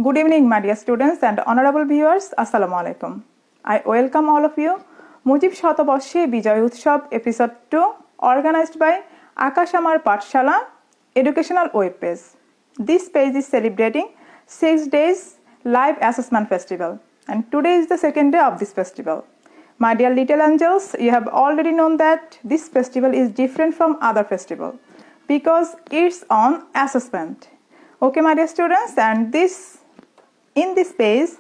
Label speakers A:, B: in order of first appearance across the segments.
A: Good evening, my dear students and honorable viewers. Assalamu alaikum. I welcome all of you. Mujib Shatoborshe Bijoy Utsav episode 2 organized by Akash Amar Pathshala educational web page. This page is celebrating 6 days live assessment festival and today is the second day of this festival. My dear little angels, you have already known that this festival is different from other festival because it's on assessment. Okay, my dear students, and in this page,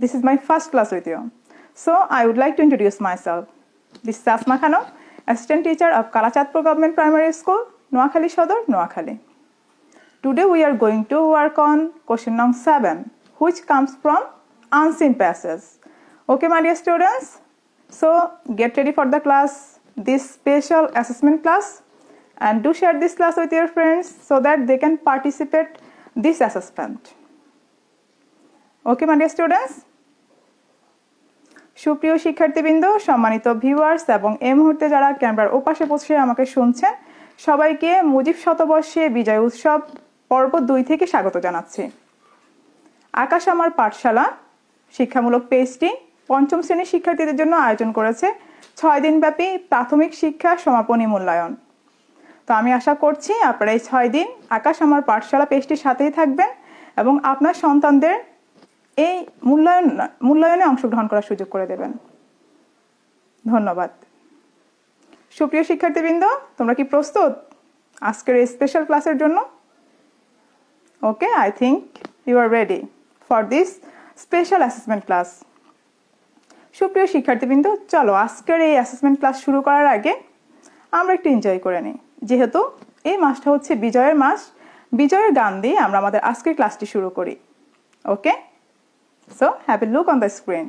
A: this is my first class with you. So I would like to introduce myself. This is Asma Khanum, assistant teacher of Kalachatpur Government Primary School, Noakhali Sodor, Noakhali. Today we are going to work on question number 7, which comes from unseen passage. Okay, my dear students. So get ready for the class, this special assessment class, and do share this class with your friends so that they can participate this assessment. Okay, my dear students. সুপ্রিয় শিক্ষার্থীবৃন্দ, সম্মানিত viewers এবং এই মুহূর্তে যারা ক্যামেরার ওপাশে বসে আমাকে শুনছেন সবাইকে মুজিব শতবর্ষে বিজয় উৎসব পর্ব 2 থেকে স্বাগত জানাচ্ছি। আকাশ আমার পাঠশালা শিক্ষামূলক পেজটি পঞ্চম শ্রেণীর শিক্ষার্থীদের জন্য আয়োজন করেছে 6 দিনব্যাপী প্রাথমিক শিক্ষা সমাপনী মূল্যায়ন। তো আমি আশা করছি আপনারা এই 6 দিন আকাশ আমার পাঠশালা পেজটির সাথেই থাকবেন এবং আপনার সন্তানদের এই মূল্যায়নে অংশগ্রহণ করার সুযোগ করে দেবেন। ধন্যবাদ। সুপ্রিয় শিক্ষার্থীবৃন্দ, তোমরা কি প্রস্তুত আজকের এই স্পেশাল ক্লাসের জন্য? Okay, I think you are ready for this special assessment class. সুপ্রিয় শিক্ষার্থীবৃন্দ, চলো আজকের এই অ্যাসেসমেন্ট ক্লাস শুরু করার আগে আমরা একটু এনজয় করে নিই। যেহেতু এই মাসটা হচ্ছে বিজয়ের মাস, বিজয়ের গান দিয়ে আমরা আমাদের আজকের ক্লাসটি শুরু করি। ওকে, so have a look on the screen.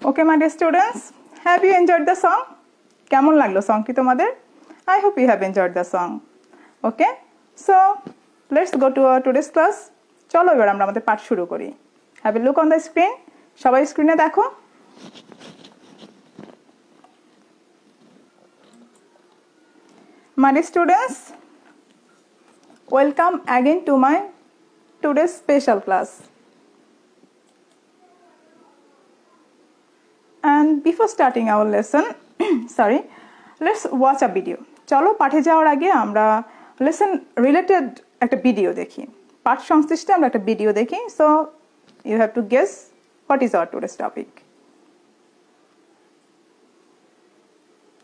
A: Okay, my dear students, have you enjoyed the song? কেমন লাগলো সংটি তোমাদের? I hope you have enjoyed the song. Okay, so let's go to our today's class. চলো এবার আমরা আমাদের পাঠ শুরু করি। Have a look on the screen. সবাই স্ক্রিনে দেখো। My dear students, welcome again to my today's special class. And before starting our lesson, let's watch a video. চলো পাঠে যাওয়ার আগে আমরা lesson related একটা ভিডিও দেখি। পাঠ সংশ্লিষ্ট আমরা একটা ভিডিও দেখি। So you have to guess what is our today's topic.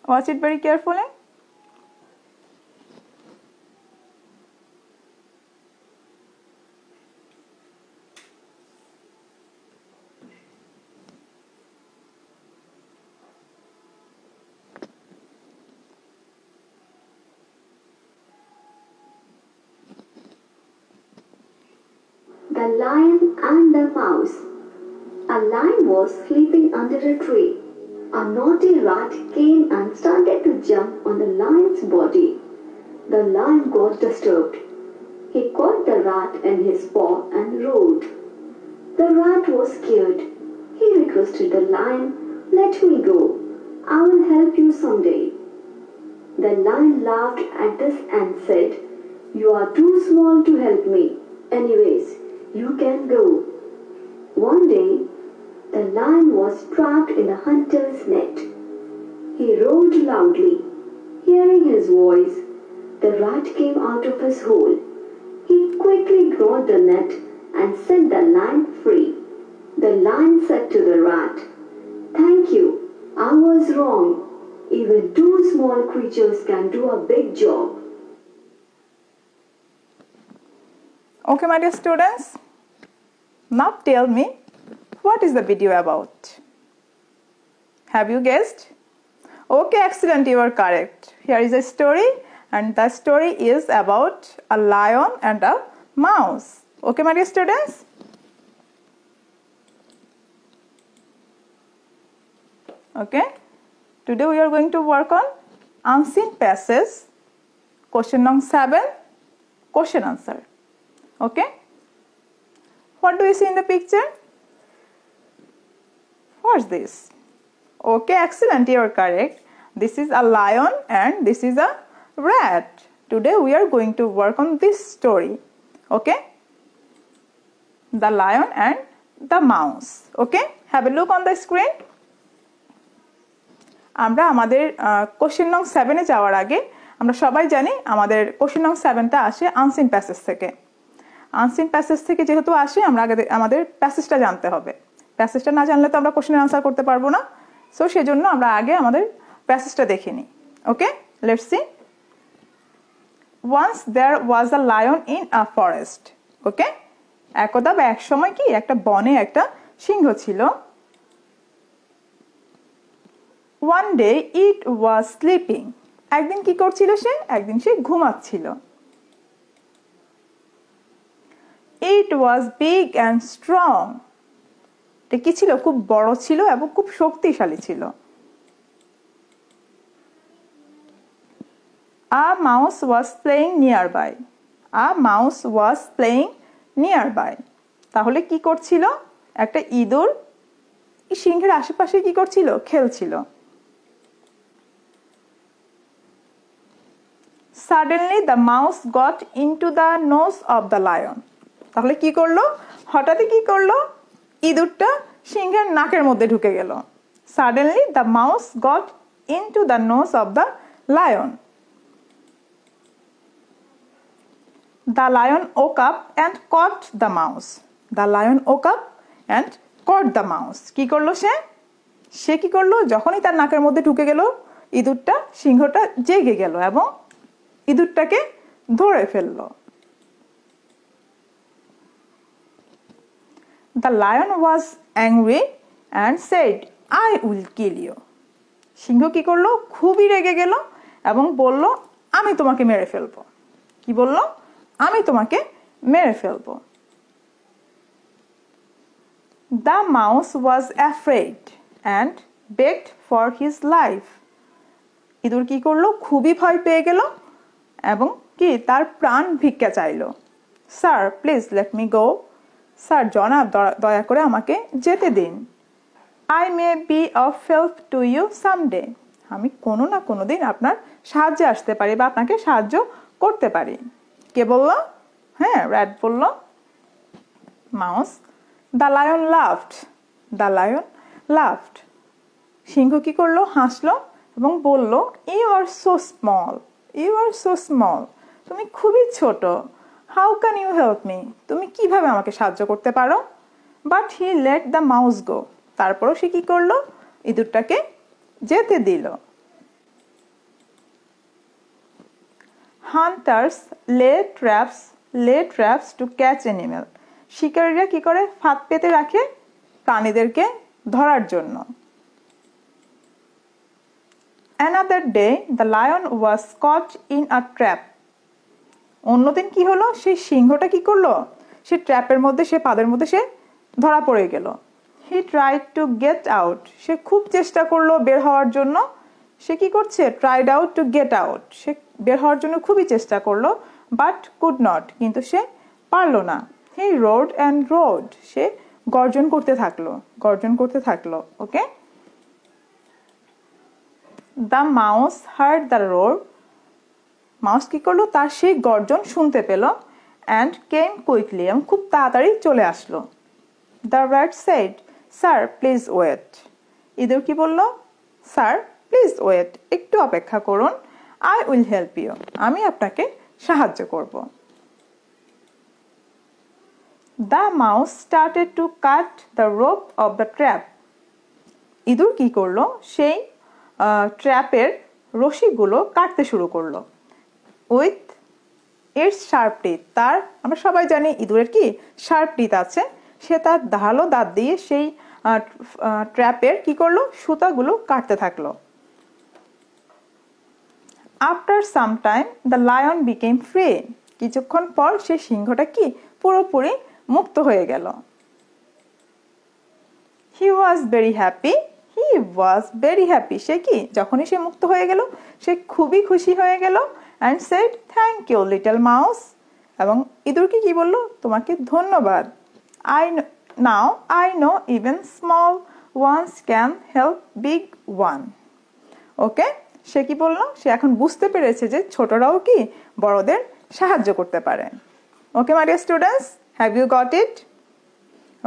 A: Watch it very carefully.
B: The Lion and the Mouse. A lion was sleeping under a tree. A naughty rat came and started to jump on the lion's body. The lion got disturbed. He caught the rat in his paw and roared. The rat was scared. He requested the lion, "Let me go. I will help you someday." The lion laughed at this and said, "You are too small to help me. Anyways, you can go." One day, the lion was trapped in the hunter's net. He roared loudly. Hearing his voice, the rat came out of his hole. He quickly gnawed the net and set the lion free. The lion said to the rat, "Thank you. I was wrong. Even two small creatures can do a big job."
A: Okay, my dear students. Now tell me, what is the video about? Have you guessed? Okay, excellent, you are correct. Here is a story, and the story is about a lion and a mouse. Okay, my dear students? Okay, today we are going to work on unseen passage, question number 7, question answer. Okay, what do you see in the picture? What's this? Okay, excellent, you are correct. This is a lion and this is a rat. Today we are going to work on this story. Okay, the lion and the mouse. Okay, have a look on the screen. আমরা আমাদের question নং 7 এ যাওয়ার আগে আমরা সবাই জানি আমাদের question নং 7টা আসে আনসিন প্যাসেজ থেকে। আনসিন প্যাসেজ থেকে যেহেতু আসে আমরা আগে আমাদের প্যাসেজটা জানতে হবে। প্যাসেজটা না জানলে তো আমরা কোশ্চেনের আনসার করতে পারবো না। সো সেজন্য আমরা আগে আমাদের প্যাসেজটা দেখে নিই। Okay, let's see. Once there was a lion in a forest. Okay, একদা বা এক সময় কি একটা বনে একটা সিংহ ছিল। One day it was sleeping. একদিন কি করছিল সে? একদিন সে ঘুমাচ্ছিল। It was big and strong. এটা কি ছিল? খুব বড় ছিল এবং খুব শক্তিশালী ছিল। A mouse was playing nearby. A mouse was playing nearby. তাহলে কি করছিল? একটা ইঁদুর এই সিংহের আশেপাশে কি করছিল? খেলছিল। Suddenly the mouse got into the nose of the lion. তাহলে কি করলো? হঠাৎই কি করলো? ইঁদুরটা সিংহের নাকের মধ্যে ঢুকে গেল। Suddenly the mouse got into the nose of the lion. The lion woke up and caught the mouse. The lion woke up and caught the mouse. কি করলো সে? সে কি করলো? যখনই তার নাকের মধ্যে ঢুকে গেল ইঁদুরটা, সিংহটা জেগে গেল এবং ইঁদুরটাকে ধরে ফেললো। The lion was angry and said, "I will kill you." সিংহ কি করলো? খুবই রেগে গেল এবং বলল, আমি তোমাকে মেরে ফেলবো। কি বলল? আমি তোমাকে মেরে ফেলবো। The mouse was afraid and begged for his life. ইঁদুর কি করলো? খুবই ভয় পেয়ে গেল এবং কি তার প্রাণ ভিক্ষা চাইলো। Sir, please let me go. Sir জনাব, দয়া করে আমাকে যেতে দিন। I may be of help to you someday. আমি কোনো না কোনো দিন আপনার সাহায্যে আসতে পারি বা আপনাকে সাহায্য করতে পারি। কে বলল? হ্যাঁ, র্যাট বলল। Mouse. The lion laughed. The lion laughed. সিংহ কি করলো? হাসলো এবং বলল, You are so small. You are so small. তুমি খুবই ছোট। How can you help me? তুমি কিভাবে আমাকে সাহায্য করতে পারো? But he let the mouse go. তারপরও সে কি করলো? ইঁদুরটাকে যেতে দিল। Hunters lay traps to catch animal. শিকারীরা কি করে? ফাঁদ পেতে রাখে প্রাণীদেরকে ধরার জন্য। Another day the lion was caught in a trap. অন্যদিন কি হলো? সেই সিংহটা কি করলো? সে ট্র্যাপের মধ্যে, সে ফাঁদের মধ্যে সে ধরা পড়ে গেল। He tried to get out, সে খুব চেষ্টা করলো বের হওয়ার জন্য। সে কি করছে? Tried out to get out, সে বের হওয়ার জন্য খুবই চেষ্টা করলো, বাট কুড নট, কিন্তু সে পারলো না। হি রোড অ্যান্ড রোড, সে গর্জন করতে থাকলো, গর্জন করতে থাকলো। Okay, the mouse heard the roar, mouse কি করলো? তার সেই গর্জন শুনতে পেল। অ্যান্ড কেম কুইকলি, এবং খুব তাড়াতাড়ি চলে আসলো। The rat said, sir please wait, ইঁদুর কি বলল? স্যার প্লিজ ওয়েট, একটু অপেক্ষা করুন। আই উইল হেল্প ইউ, আমি আপনাকে সাহায্য করব। The mouse started to cut the rope of the trap, ইঁদুর কি করলো? সেই ট্র্যাপের রশিগুলো কাটতে শুরু করলো। উইথ ইটস শার্প টিথ, তার, আমরা সবাই জানি ইঁদুরের কি শার্প টিথ আছে, সে তার ধারালো দাঁত দিয়ে সেই ট্র্যাপের কি করলো? সুতাগুলো কাটতে থাকলো। After some time the lion became free, কিছুক্ষণ পর সেই সিংহটা কি পুরোপুরি মুক্ত হয়ে গেল। He was very happy, he was very happy, সে কি যখনই সে মুক্ত হয়ে গেল সে খুবই খুশি হয়ে গেল। And said thank you little mouse, এবং ইঁদুরকে কি বললো? তোমাকে ধন্যবাদ। Now I know even small ones can help big one. Okay, সে কি বললো? সে এখন বুঝতে পেরেছে যে ছোটরাও কি বড়দের সাহায্য করতে পারে। Okay my dear students, have you got it?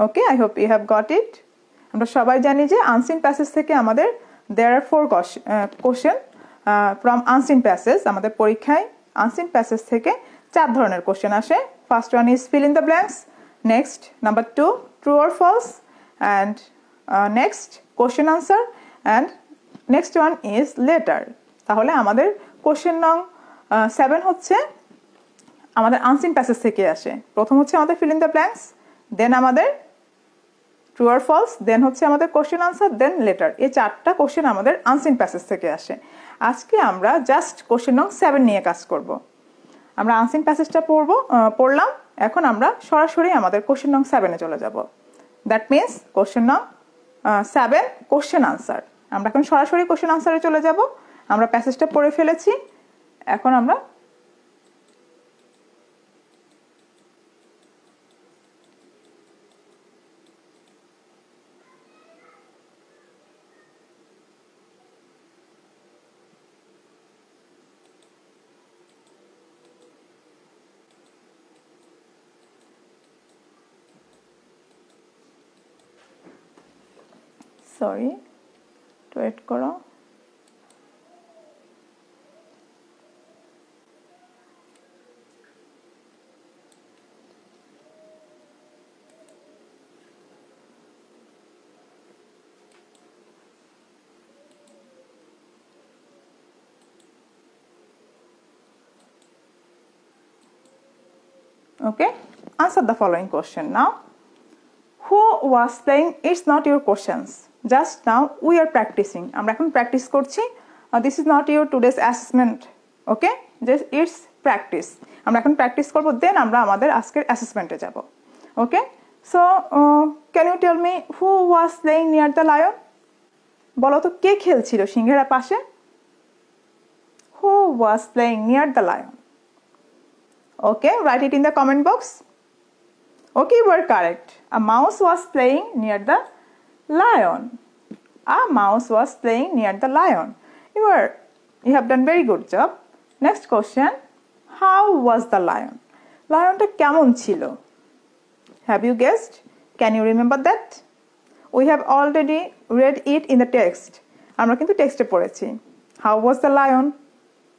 A: Okay, I hope you have got it. আমরা সবাই জানি যে আনসিন প্যাসেজ থেকে আমাদের there are 4 question from unseen passage. আমাদের পরীক্ষায় আনসিন প্যাসেজ থেকে 4 ধরনের কোশ্চেন আসে। First one is fill in the blanks, next number 2 true or false, and next question answer, and next one is letter. তাহলে আমাদের question নং 7 হচ্ছে আমাদের আনসিন প্যাসেজ থেকে আসে। প্রথম হচ্ছে আমাদের ফিল ইন দ্য ব্ল্যাঙ্কস, দেন আমাদের ট্রু আর ফলস, দেন হচ্ছে আমাদের কোশ্চেন আনসার, দেন লেটার। এই 4টা কোশ্চেন আমাদের আনসিন প্যাসেজ থেকে আসে। আজকে আমরা জাস্ট কোশ্চেন নং 7 নিয়ে কাজ করব। আমরা আনসিন প্যাসেজটা পড়লাম, এখন আমরা সরাসরি আমাদের কোশ্চেন নং 7-এ চলে যাব। দ্যাট মিনস কোশ্চেন নং 7 কোশ্চেন আনসার। আমরা এখন সরাসরি কোশ্চেন আনসারে চলে যাব। আমরা প্যাসেজটা পড়ে ফেলেছি, এখন আমরা সরি ওয়েট করো। Okay, answer the following question now. Who was playing? It's not your questions. Just now we are practicing. আমরা এখন প্র্যাকটিস করছি। This is not your today's assessment. Okay, just it's practice. আমরা এখন practice করব, দেন আমরা আমাদের আজকের অ্যাসেসমেন্টে যাব। Okay, so can you tell me who was playing near the lion? বলো তো কে খেলছিল সিংহের পাশে? Who was playing near the lion? Okay, write it in the comment box. Okay, you were correct. A mouse was playing near the lion. A mouse was playing near the lion. You have done very good job. Next question. How was the lion? Lionটা কেমন ছিল? Have you guessed? Can you remember that? We have already read it in the text. আমরা কিন্তু টেক্সটে পড়েছি। How was the lion?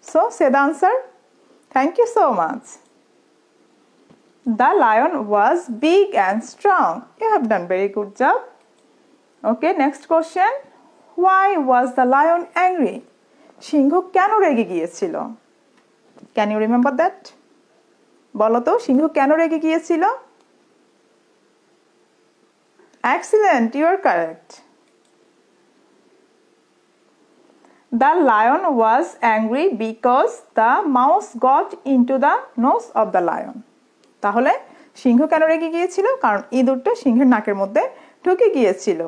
A: So say the answer. Thank you so much. The lion was big and strong. You have done very good job. Okay, next question. Why was the lion angry? সিংহ কেন রেগে গিয়েছিল? Can you remember that? বলো তো সিংহ কেন রেগে গিয়েছিল? Excellent, you are correct. The lion was angry because the mouse got into the nose of the lion. তাহলে সিংহ কেন রেগে গিয়েছিল? কারণ ইঁদুরটা সিংহের নাকের মধ্যে ঢুকে গিয়েছিল।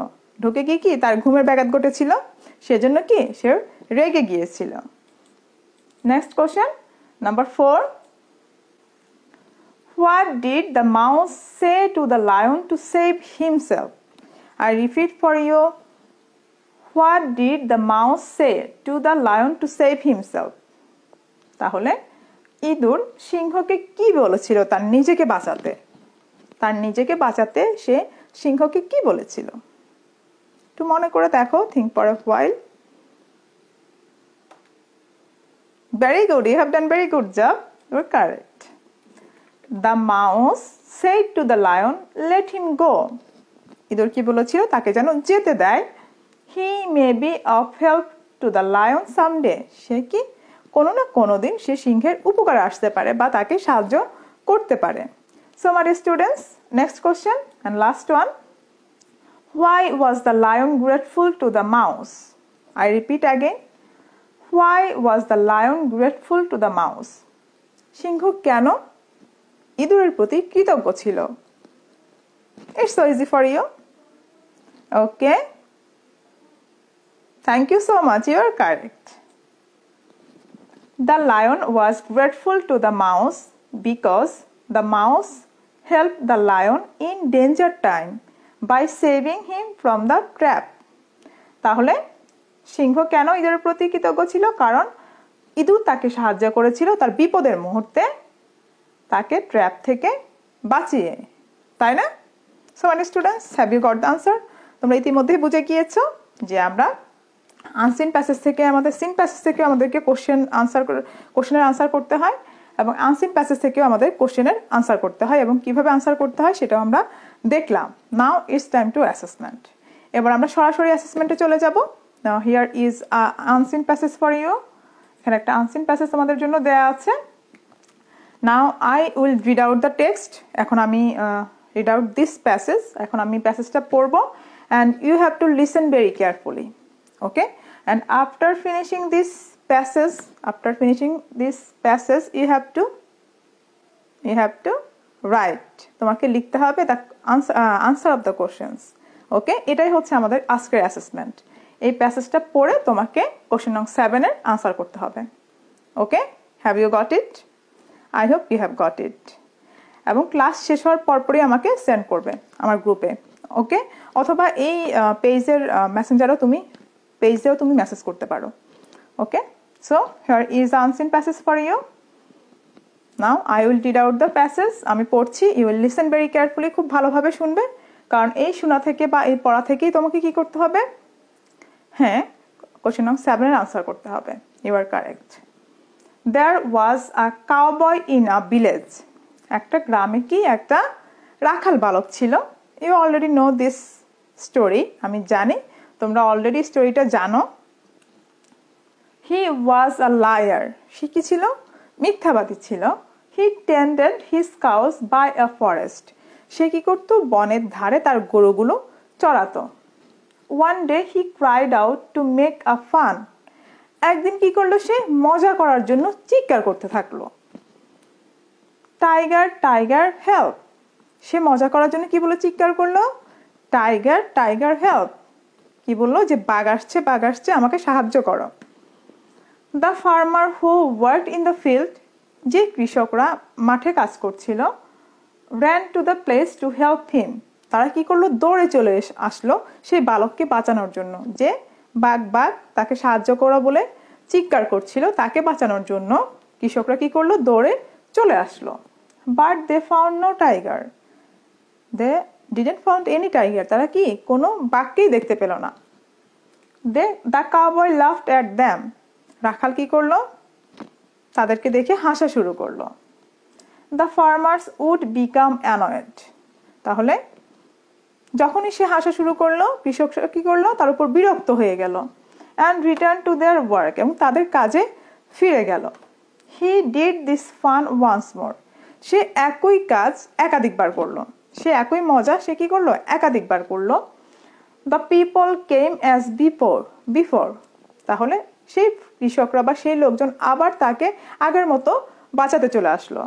A: ঢুকে গিয়ে কি তার ঘুমের ব্যাঘাত ঘটেছিল, সেজন্য কি সে রেগে গিয়েছিল। Next question number 4. What did the mouse say to the lion to save himself? I repeat for you. What did the mouse say to the lion to save himself? তাহলে ইঁদুর সিংহকে কি বলেছিল তার নিজেকে বাঁচাতে? তার নিজেকে বাঁচাতে সে সিংহকে কি বলেছিল? একটু মনে করে দেখো, think for a while. Very good, you have done very good job. You're correct. The mouse said to the lion, let him go. ইঁদুর কি বলেছিল? তাকে যেন যেতে দেয়। He may be of help to the lion someday. সে কি কোনো না কোনো দিন সে সিংহের উপকারে আসতে পারে বা তাকে সাহায্য করতে পারে। So my dear students, next question and last one. Why was the lion grateful to the mouse? I repeat again. Why was the lion grateful to the mouse? সিংহ কেন ইঁদুরের প্রতি কৃতজ্ঞ ছিল? It's so easy for you. Okay. Thank you so much. You are correct. The lion was grateful to the mouse because the mouse helped the lion in danger time by saving him from the trap. তাহলে সিংহ কেন ইঁদুরের প্রতি কৃতজ্ঞ ছিল? কারণ ইঁদুর তাকে সাহায্য করেছিল তার বিপদের মুহূর্তে, তাকে ট্র্যাপ থেকে বাঁচিয়ে, তাই না? So my students, have you got the answer? তোমরা ইতিমধ্যেই বুঝে গিয়েছো যে আমরা আনসিন প্যাসেজ থেকে আমাদের সিন প্যাসেজ থেকে আমাদেরকে কোশ্চেনের আনসার করতে হয় এবং আনসিন প্যাসেজ থেকেও আমাদের কোশ্চেনের আনসার করতে হয় এবং কিভাবে আনসার করতে হয় সেটাও আমরা দেখলাম। Now it's time to assessment. এবার আমরা সরাসরি অ্যাসেসমেন্টে চলে যাব। Now here is unseen passage for you. এখানে একটা আনসিন প্যাসেজ আমাদের জন্য দেয়া আছে। Now I will read out the text. এখন আমি রিড আউট দিস প্যাসেজ। এখন আমি প্যাসেজটা পড়বো and you have to listen very carefully. Okay, and after finishing this passage you have to write. তোমাকে লিখতে হবে the answer of the questions. Okay, এটাই হচ্ছে আমাদের আজকের অ্যাসেসমেন্ট। এই প্যাসেজটা পড়ে তোমাকে কোশ্চেন নং 7 এর আনসার করতে হবে। Okay, have you got it? I hope you have got it. এবং ক্লাস শেষ হওয়ার পরপরই আমাকে সেন্ড করবে আমার গ্রুপে। ওকে, অথবা এই পেজের পেজেও তুমি মেসেজ করতে পারো। Okay, so here is unseen passage for you. Now I will read out the passage. আমি পড়ছি, you will listen very carefully. খুব ভালোভাবে শুনবে, কারণ এই শোনা থেকে বা এই পড়া থেকেই তোমাকে কি করতে হবে? হ্যাঁ, কোশ্চেন নং 7 এর আনসার করতে হবে। You are correct. There was a cowboy in a village. একটা গ্রামে কি একটা রাখাল বালক ছিল। You already know this story. আমি জানি তোমরা অলরেডি স্টোরিটা জানো। হি ওয়াজ আ লায়ার। সে কি ছিল? মিথ্যাবাদী ছিল। He tended his cows by a forest. সে কি করতো? বনের ধারে তার গরুগুলো চড়াতো। One day he cried out to make a fun. একদিন কি করলো? সে মজা করার জন্য চিৎকার করতে থাকলো। Tiger tiger help. সে মজা করার জন্য কি বলে চিৎকার করলো? Tiger tiger help. কি বললো? যে বাঘ আসছে বাঘ আসছে, আমাকে সাহায্য করো। The farmer who work in the field. যে কৃষকরা মাঠে কাজ করছিল, ran to the place to help him. তারা কি করলো? দৌড়ে চলে আসলো সেই বালককে বাঁচানোর জন্য। যে বাঘ বাঘ তাকে সাহায্য করা বলে চিৎকার করছিল, তাকে বাঁচানোর জন্য কৃষকরা কি করলো? দৌড়ে চলে আসলো। But they found no tiger. They didn't found any tiger. তারা কি কোনো বাঘকেই দেখতে পেল না। The cowboy laughed at them. রাখাল কি করলো? তাদেরকে দেখে হাসা শুরু করলো। The farmers would become annoyed. তাহলে যখনই সে হাসা শুরু করলো, কৃষকরা কি করলো? তার উপর বিরক্ত হয়ে গেল। And return to their work. এবং তাদের কাজে ফিরে গেল। He did this fun once more. সে একই কাজ একাধিকবার করলো। সে একই মজা সে কি করলো? একাধিকবার করলো। The people came as before. তাহলে সেই কৃষকরা বা সেই লোকজন আবার তাকে আগের মতো বাঁচাতে চলে আসলো।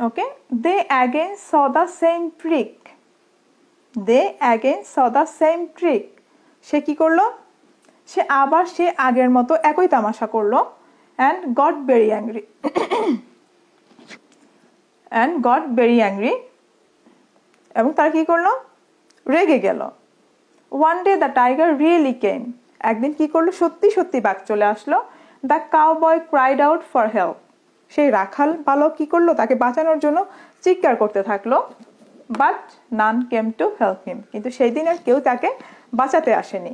A: Okay, they again saw the same trick. They again saw the same trick. সে কি করলো? সে আবার সে আগের মতো একই তামাশা করলো and got very angry. and got very angry. এবং তার কি করলো? রেগে গেল. One day the tiger really came. একদিন কি করলো? সত্যি সত্যি বাঘ চলে আসলো. The cowboy cried out for help. সেই রাখাল বালক কি করলো? তাকে বাঁচানোর জন্য চিৎকার করতে থাকলো. But none came to help him. কিন্তু সেই দিন আর কেউ তাকে বাঁচাতে আসেনি.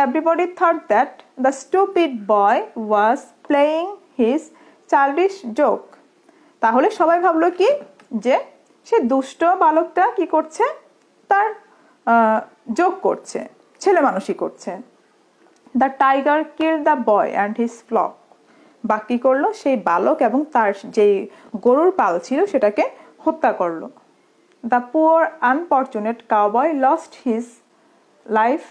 A: Everybody thought that the stupid boy was playing his childish joke. তাহলে সবাই ভাবলো কি যে সে দুষ্ট বালকটা কি করছে? তার জোক করছে, ছেলে মানুষই করছে. The tiger killed the boy and his flock. বাঘ কি করলো? সেই বালক এবং তার যে গরুর পাল ছিল সেটাকে হত্যা করলো. The poor unfortunate cowboy lost his life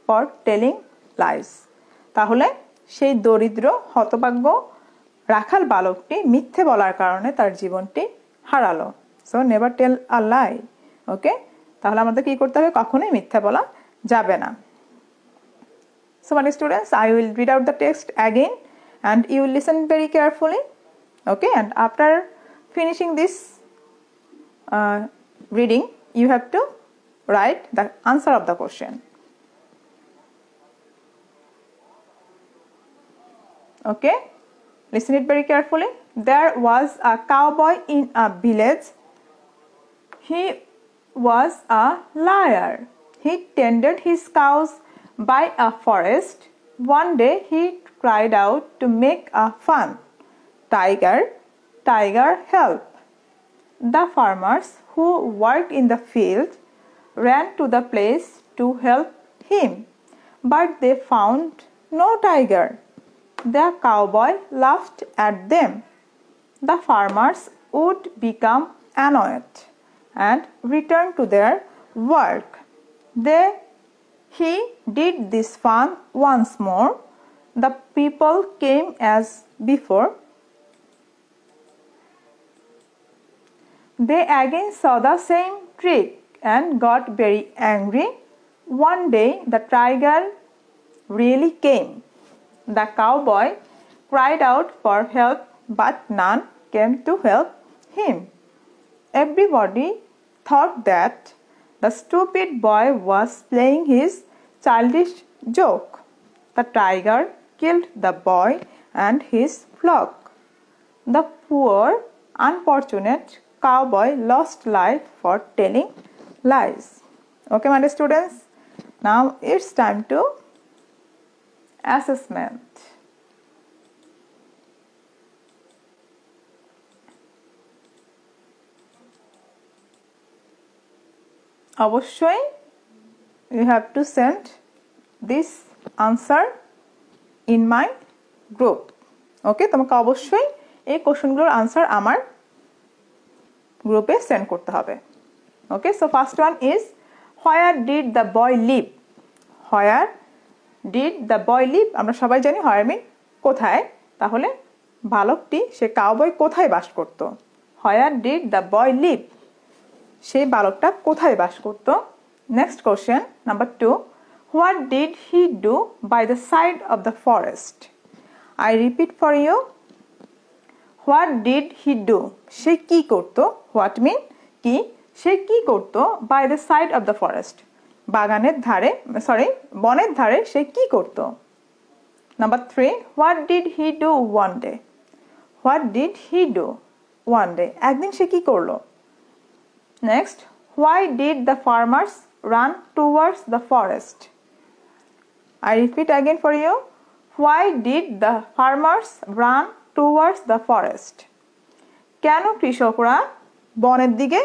A: for telling lies. তাহলে সেই দরিদ্র হতভাগ্য রাখাল বালকটি মিথ্যে বলার কারণে তার জীবনটি হারালো. So never tell a lie. ওকে, তাহলে আমাদের কি করতে হবে? কখনোই মিথ্যা বলা যাবে না. So my students, I will read out the text again and you will listen very carefully. Okay, and after finishing this reading, you have to write the answer of the question. Okay, listen it very carefully. There was a cowboy in a village. He was a liar. He tended his cows by a forest. One day he cried out to make a fun. Tiger, tiger, help. The farmers who worked in the field ran to the place to help him, but they found no tiger. The cowboy laughed at them. The farmers would become annoyed and return to their work. He did this fun once more. The people came as before. They again saw the same trick and got very angry. One day the tiger really came. The cowboy cried out for help, but none came to help him. Everybody thought that the stupid boy was playing his childish joke. The tiger killed the boy and his flock. The poor, unfortunate cowboy lost life for telling lies. Okay, my students, now it's time to assessment. অবশ্যই you have to send this answer in my group. Okay, তোমাকে অবশ্যই এই কোশ্চেনগুলোর answer আমার গ্রুপে send করতে হবে. Okay, so first one is where did the boy live? Where did the boy live? আমরা সবাই জানি where mean কোথায়. তাহলে বালকটি সে কাউবয় কোথায় বাস করত? Where did the boy live? সেই বালকটা কোথায় বাস করত? Next question, number 2. What did he do by the side of the forest? I repeat for you. What did he do? সে কি করত? What mean কি? সে কি করত by the side of the forest? বাগানের ধারে, বনের ধারে সে কি করত? Number 3. What did he do one day? What did he do one day? একদিন সে কি করলো? Next, why did the farmers run towards the forest? I repeat again for you. Why did the farmers run towards the forest? কেন কৃষকরা বনের দিকে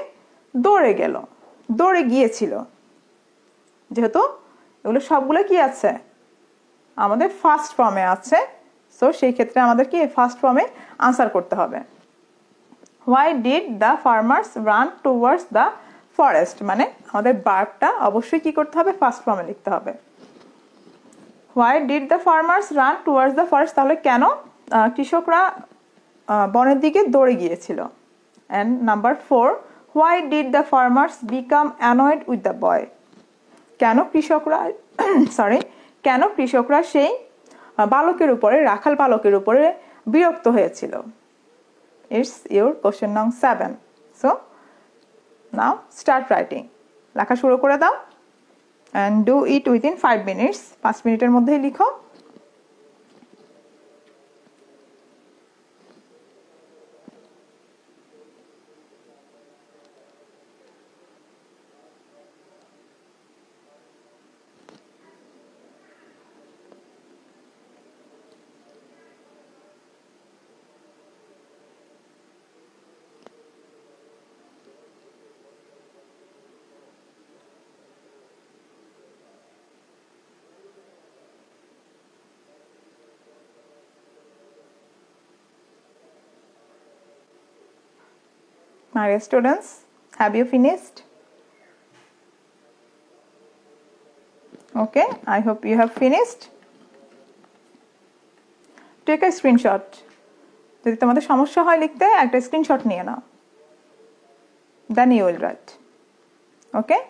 A: দৌড়ে গিয়েছিল? যেহেতু এগুলো সবগুলো কি আছে? আমাদের ফার্স্ট ফর্মে আছে, সো সেই ক্ষেত্রে আমাদের কি ফার্স্ট ফর্মে আনসার করতে হবে. Why did the farmers run towards the forest? মানে আমাদের ভার্বটা অবশ্যই কি করতে হবে? ফার্স্ট ফর্মে লিখতে হবে. Why did the farmers run towards the forest? তাহলে কেন কৃষকরা বনের দিকে দৌড়ে গিয়েছিল? and number 4, why did the farmers become annoyed with the boy? কেন কৃষকরা সেই বালকের উপরে, রাখাল বালকের উপরে বিরক্ত হয়েছিল? It's your question number 7. So now start writing. লেখা শুরু করে দাও and do it within 5 minutes. 5 মিনিটের মধ্যেই লিখো। My dear students, have you finished? Okay, I hope you have finished. Take a screenshot. যদি তোমাদের সমস্যা হয় লিখতে, একটা স্ক্রিনশট নিয়ে নাও, then you will write. Okay?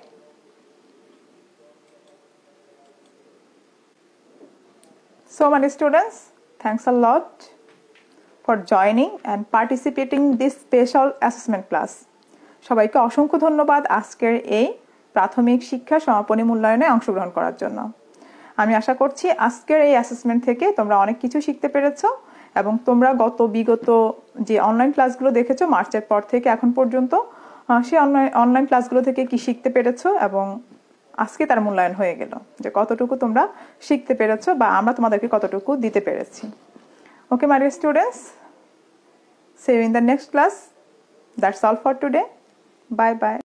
A: So my students, thanks a lot for joining and participating this special assessment class. সবাইকে অসংখ্য ধন্যবাদ আজকের এই প্রাথমিক শিক্ষা সমাপনী মূল্যায়নে অংশগ্রহণ করার জন্য। আমি আশা করছি আজকের এই অ্যাসেসমেন্ট থেকে তোমরা অনেক কিছু শিখতে পেরেছো এবং তোমরা বিগত যে অনলাইন ক্লাসগুলো দেখেছো মার্চের পর থেকে এখন পর্যন্ত, সেই অনলাইন ক্লাসগুলো থেকে কি শিখতে পেরেছো এবং আজকে তার মূল্যায়ন হয়ে গেল যে কতটুকু তোমরা শিখতে পেরেছো বা আমরা তোমাদেরকে কতটুকু দিতে পেরেছি। Okay, my dear students, see you in the next class. That's all for today. Bye bye.